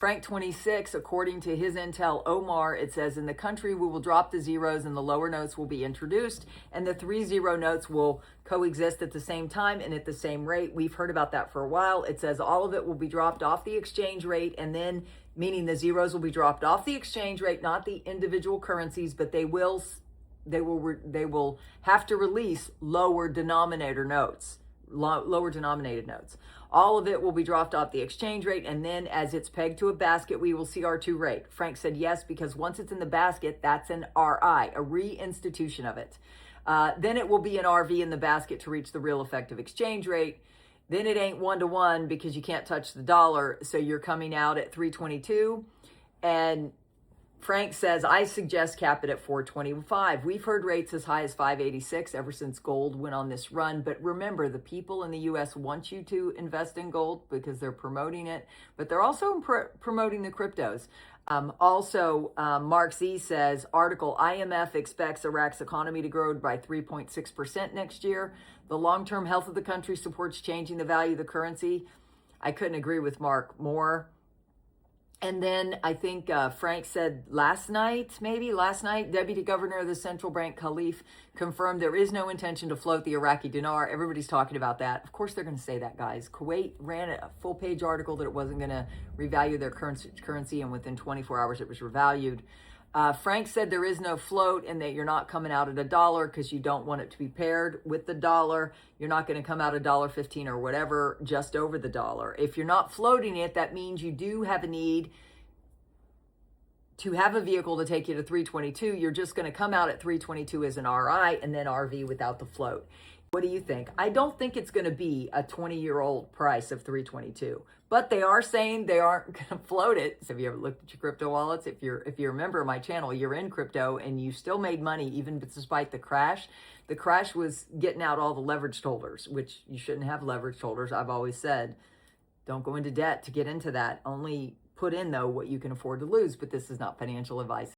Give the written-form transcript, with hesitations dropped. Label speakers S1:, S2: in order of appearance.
S1: Frank 26, according to his intel, Omar, it says, in the country, we will drop the zeros and the lower notes will be introduced, and the 3-0 notes will coexist at the same time and at the same rate. We've heard about that for a while. It says all of it will be dropped off the exchange rate, and then, meaning the zeros will be dropped off the exchange rate, not the individual currencies, but they will have to release lower denominated notes. All of it will be dropped off the exchange rate, and then as it's pegged to a basket, we will see R2 rate. Frank said yes, because once it's in the basket, that's an RI, a reinstitution of it. Then it will be an RV in the basket to reach the real effective exchange rate. Then it ain't 1-to-1 because you can't touch the dollar, so you're coming out at 322. And Frank says, I suggest cap it at 425. We've heard rates as high as 586 ever since gold went on this run. But remember, the people in the U.S. want you to invest in gold because they're promoting it, but they're also promoting the cryptos. Mark Z says, article, IMF expects Iraq's economy to grow by 3.6% next year. The long-term health of the country supports changing the value of the currency. I couldn't agree with Mark more. And then I think Frank said last night, Deputy Governor of the Central Bank, Khalif, confirmed there is no intention to float the Iraqi dinar. Everybody's talking about that. Of course they're going to say that, guys. Kuwait ran a full-page article that it wasn't going to revalue their currency, and within 24 hours it was revalued. Frank said there is no float and that you're not coming out at $1 because you don't want it to be paired with the dollar. You're not going to come out $1.15 or whatever just over the dollar. If you're not floating it, that means you do have a need to have a vehicle to take you to 322. You're just going to come out at 322 as an RI and then RV without the float. What do you think? I don't think it's going to be a 20-year-old price of 322, but they are saying they aren't going to float it. So have you ever looked at your crypto wallets? If you're a member of my channel, you're in crypto and you still made money even despite the crash. The crash was getting out all the leveraged holders, which you shouldn't have leveraged holders. I've always said, don't go into debt to get into that. Only put in, though, what you can afford to lose, but this is not financial advice.